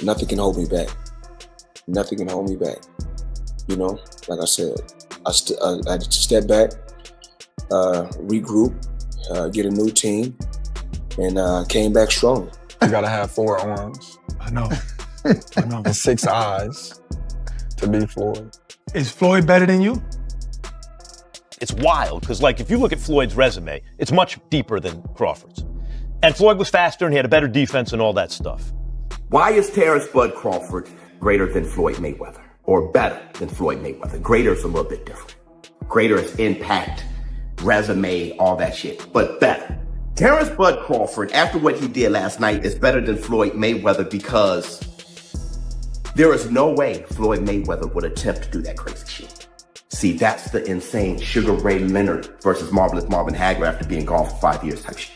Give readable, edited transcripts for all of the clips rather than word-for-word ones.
nothing can hold me back. Nothing can hold me back. You know, like I said, I had to step back, regroup, get a new team, and came back strong. You gotta have 4 arms. I know. And 6 eyes to beat Floyd. Is Floyd better than you? It's wild, because like if you look at Floyd's resume, it's much deeper than Crawford's. And Floyd was faster and he had a better defense and all that stuff. Why is Terence Bud Crawford greater than Floyd Mayweather? Or better than Floyd Mayweather? Greater is a little bit different. Greater is impact, resume, all that shit, but better. Terence Bud Crawford, after what he did last night, is better than Floyd Mayweather because there is no way Floyd Mayweather would attempt to do that crazy shit. See, that's the insane Sugar Ray Leonard versus Marvelous Marvin Hagler after being gone for 5 years type shit.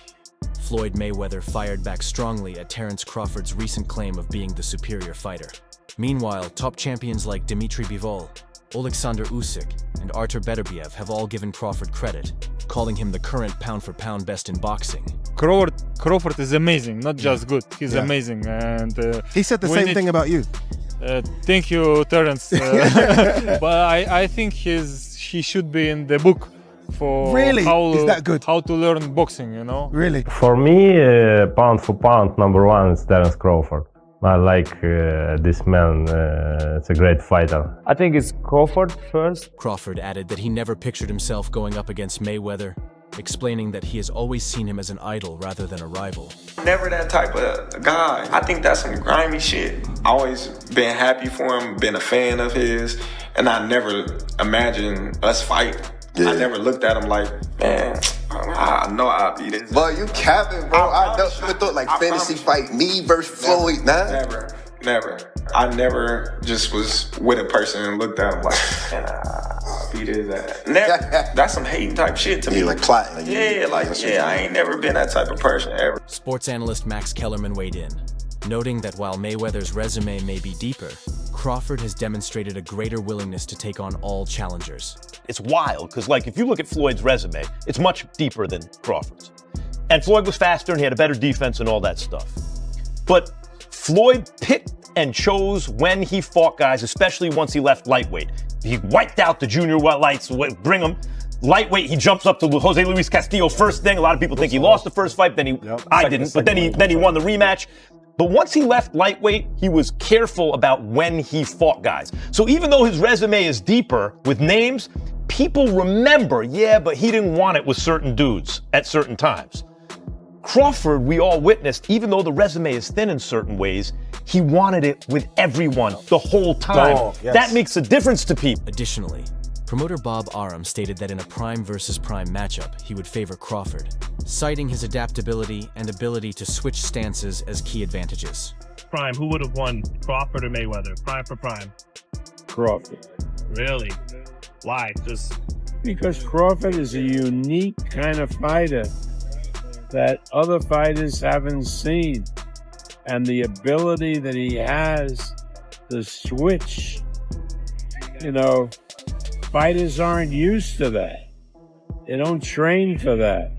Floyd Mayweather fired back strongly at Terence Crawford's recent claim of being the superior fighter. Meanwhile, top champions like Dmitry Bivol, Alexander Usyk, and Artur Beterbiev have all given Crawford credit, calling him the current pound-for-pound best in boxing. Crawford is amazing, not just good. He's amazing, and he said the same thing about you. Thank you, Terence. But I think he should be in the book for really? Is that good? How to learn boxing, you know? Really? For me, pound for pound, number 1 is Terence Crawford. I like this man. It's a great fighter. I think it's Crawford first. Crawford added that he never pictured himself going up against Mayweather, explaining that he has always seen him as an idol rather than a rival. Never that type of guy. I think that's some grimy shit. Always been happy for him, been a fan of his, and I never imagined us fighting. I never looked at him like, man, I know I'll beat it. Boy, you capping, bro. I never thought like fantasy fight me versus Floyd, nah. Never. I never just was with a person and looked at him like, man, I'll beat his ass. Never. That's some hating type shit to me. Like plotting. I ain't never been that type of person ever. Sports analyst Max Kellerman weighed in, noting that while Mayweather's resume may be deeper, Crawford has demonstrated a greater willingness to take on all challengers. It's wild, because like if you look at Floyd's resume, it's much deeper than Crawford's. And Floyd was faster and he had a better defense and all that stuff. But Floyd picked and chose when he fought guys, especially once he left lightweight. He wiped out the junior lights, bring him. Lightweight, he jumps up to Jose Luis Castillo first thing. A lot of people think he lost the first fight, then he won the rematch. But once he left lightweight, he was careful about when he fought guys. So even though his resume is deeper with names, people remember, but he didn't want it with certain dudes at certain times. Crawford, we all witnessed, even though the resume is thin in certain ways, he wanted it with everyone the whole time. That makes a difference to people. Additionally, promoter Bob Arum stated that in a prime versus prime matchup, he would favor Crawford, citing his adaptability and ability to switch stances as key advantages. Prime, who would have won, Crawford or Mayweather? Prime for prime. Crawford. Really? Why? Just because Crawford is a unique kind of fighter that other fighters haven't seen. And the ability that he has to switch, fighters aren't used to that. They don't train for that.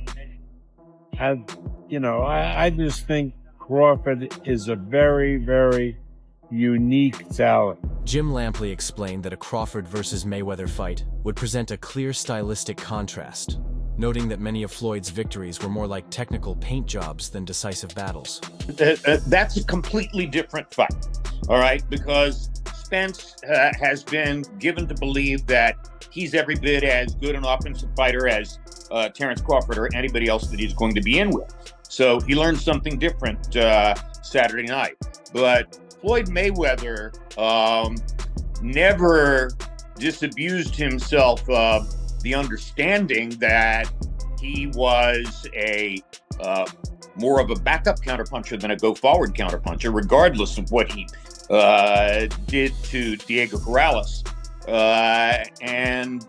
I just think Crawford is a very, very unique talent. Jim Lampley explained that a Crawford versus Mayweather fight would present a clear stylistic contrast, noting that many of Floyd's victories were more like technical paint jobs than decisive battles. That's a completely different fight, all right? Because Spence has been given to believe that he's every bit as good an offensive fighter as Terence Crawford or anybody else that he's going to be in with. So he learned something different Saturday night. But Floyd Mayweather never disabused himself of the understanding that he was a more of a backup counterpuncher than a go-forward counterpuncher, regardless of what he did to Diego Corrales. And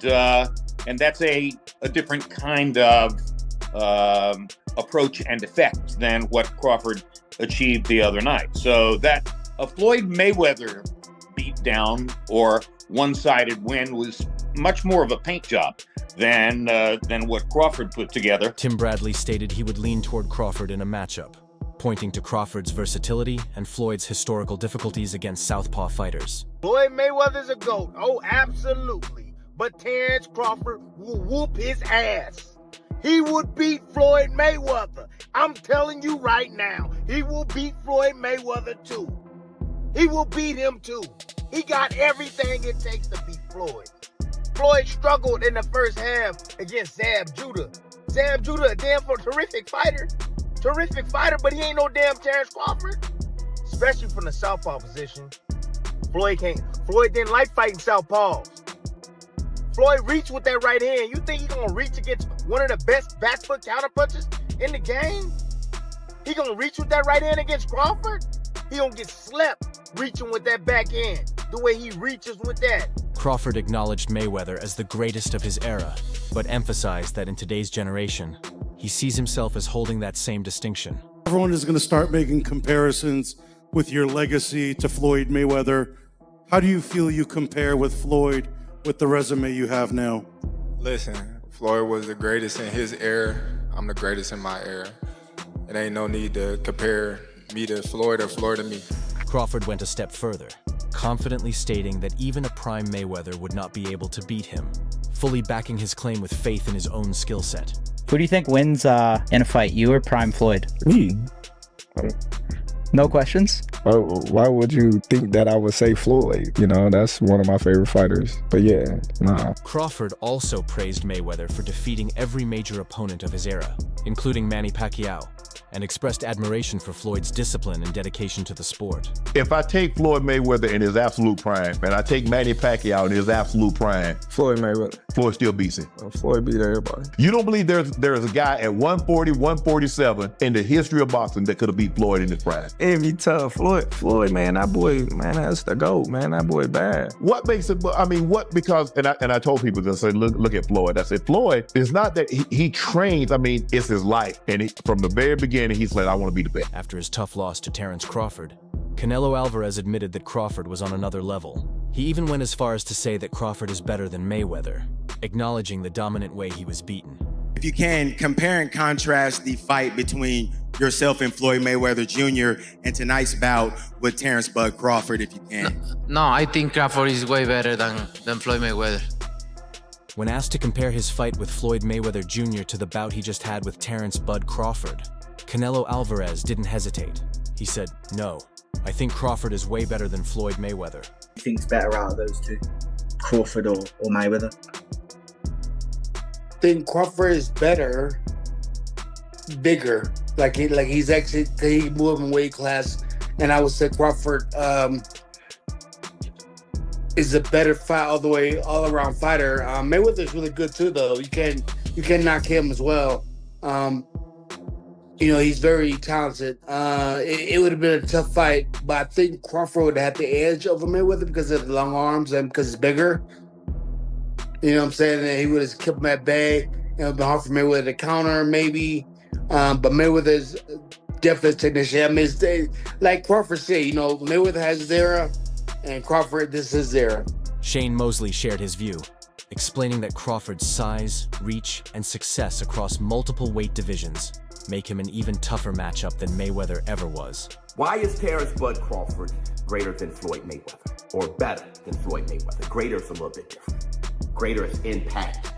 that's a different kind of approach and effect than what Crawford achieved the other night. So that a Floyd Mayweather beatdown or one-sided win was much more of a paint job than what Crawford put together. Tim Bradley stated he would lean toward Crawford in a matchup, pointing to Crawford's versatility and Floyd's historical difficulties against southpaw fighters. Floyd Mayweather's a GOAT. Oh, absolutely. But Terence Crawford will whoop his ass. He would beat Floyd Mayweather. I'm telling you right now, he will beat Floyd Mayweather too. He will beat him too. He got everything it takes to beat Floyd. Floyd struggled in the first half against Zab Judah. Zab Judah, a damn terrific fighter. Terrific fighter, but he ain't no damn Terence Crawford. Especially from the southpaw position. Floyd didn't like fighting southpaws. Floyd reached with that right hand. You think he's gonna reach against one of the best back foot counterpunchers in the game? He gonna reach with that right hand against Crawford? He gonna get slept reaching with that back hand, the way he reaches with that. Crawford acknowledged Mayweather as the greatest of his era, but emphasized that in today's generation, he sees himself as holding that same distinction. Everyone is going to start making comparisons with your legacy to Floyd Mayweather. How do you feel you compare with Floyd with the resume you have now? Listen, Floyd was the greatest in his era. I'm the greatest in my era. It ain't no need to compare me to Floyd or Floyd to me. Crawford went a step further, confidently stating that even a prime Mayweather would not be able to beat him, fully backing his claim with faith in his own skill set. Who do you think wins in a fight, you or prime Floyd? Me. No questions? Why would you think that I would say Floyd? You know, that's one of my favorite fighters. But yeah, nah. Crawford also praised Mayweather for defeating every major opponent of his era, including Manny Pacquiao, and expressed admiration for Floyd's discipline and dedication to the sport. If I take Floyd Mayweather in his absolute prime, and I take Manny Pacquiao in his absolute prime, Floyd Mayweather. Floyd still beats him. Floyd beat everybody. You don't believe there's a guy at 140, 147 in the history of boxing that could have beat Floyd in his prime? It'd be tough. Floyd, man, that boy, man, that's the GOAT, man. That boy bad. What makes it, I mean, because, and I told people this, I said, look at Floyd. I said, Floyd, it's not that he trains, I mean, it's his life. And from the very beginning, he's like, I want to be the best. After his tough loss to Terence Crawford, Canelo Alvarez admitted that Crawford was on another level. He even went as far as to say that Crawford is better than Mayweather, acknowledging the dominant way he was beaten. If you can, compare and contrast the fight between yourself and Floyd Mayweather Jr. and tonight's bout with Terence Bud Crawford, if you can. No, I think Crawford is way better than Floyd Mayweather. When asked to compare his fight with Floyd Mayweather Jr. to the bout he just had with Terence Bud Crawford, Canelo Alvarez didn't hesitate. He said, no, I think Crawford is way better than Floyd Mayweather. Who thinks better out of those two, Crawford or Mayweather? I think Crawford is better, bigger. Like he's actually, he moved in weight class, and I would say Crawford is a better fight all around fighter. Mayweather's really good too, though. You can knock him as well. You know, he's very talented. It would have been a tough fight, but I think Crawford would have the edge over Mayweather because of the long arms and because he's bigger. You know what I'm saying? And he would have kept him at bay. It would have been hard for Mayweather to counter, maybe. But Mayweather's definitely a technician. I mean, it's, like Crawford said, you know, Mayweather has his era, and Crawford, this is his era. Shane Mosley shared his view, explaining that Crawford's size, reach, and success across multiple weight divisions make him an even tougher matchup than Mayweather ever was. Why is Terence Bud Crawford greater than Floyd Mayweather? Or better than Floyd Mayweather? Greater is a little bit different. Greater is impact,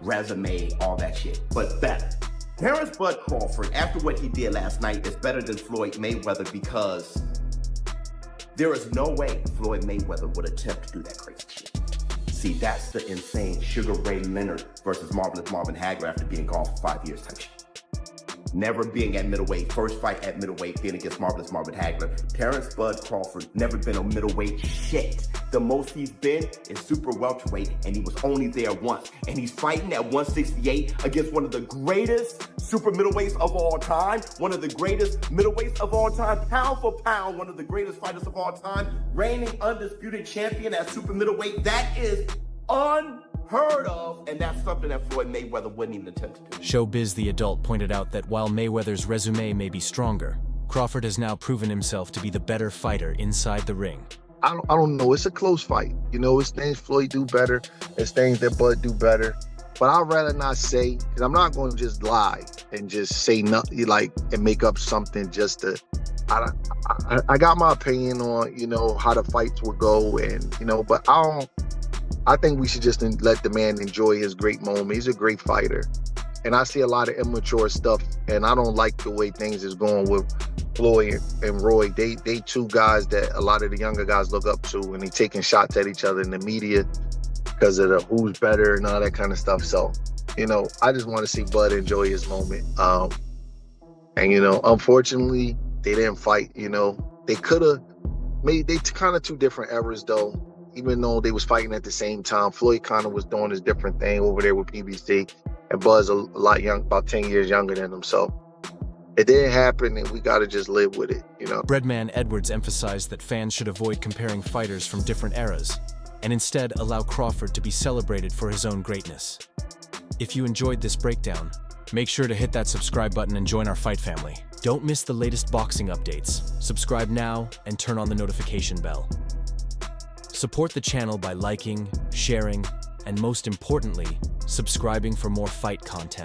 resume, all that shit, but better. Terence Bud Crawford, after what he did last night, is better than Floyd Mayweather because there is no way Floyd Mayweather would attempt to do that crazy shit. See, that's the insane Sugar Ray Leonard versus Marvelous Marvin Hagler after being gone for 5 years type shit. Never being at middleweight, first fight at middleweight, being against Marvelous Marvin Hagler. Terence Bud Crawford never been a middleweight shit. The most he's been is super welterweight, and he was only there once. And he's fighting at 168 against one of the greatest super middleweights of all time, one of the greatest middleweights of all time, pound for pound, one of the greatest fighters of all time, reigning undisputed champion at super middleweight. That is unheard of, and that's something that Floyd Mayweather wouldn't even attempt to do. Showbiz the Adult pointed out that while Mayweather's resume may be stronger, Crawford has now proven himself to be the better fighter inside the ring. I don't know. It's a close fight. You know, it's things Floyd do better. It's things that Bud do better. But I'd rather not say, because I'm not going to just lie and just say nothing, like, and make up something just to. I got my opinion on, you know, how the fights would go, and, you know, but I think we should just let the man enjoy his great moment. He's a great fighter. And I see a lot of immature stuff, and I don't like the way things is going with Floyd and Roy. They two guys that a lot of the younger guys look up to, and they taking shots at each other in the media because of the who's better and all that kind of stuff. So, you know, I just want to see Bud enjoy his moment. And, you know, unfortunately, they didn't fight. You know, they could have made, they kind of two different eras, though. Even though they was fighting at the same time, Floyd kind of was doing his different thing over there with PBC. And Bud's a lot young, about 10 years younger than him. So it didn't happen, and we got to just live with it, you know. Breadman Edwards emphasized that fans should avoid comparing fighters from different eras, and instead allow Crawford to be celebrated for his own greatness. If you enjoyed this breakdown, make sure to hit that subscribe button and join our fight family. Don't miss the latest boxing updates. Subscribe now and turn on the notification bell. Support the channel by liking, sharing, and most importantly, subscribing for more fight content.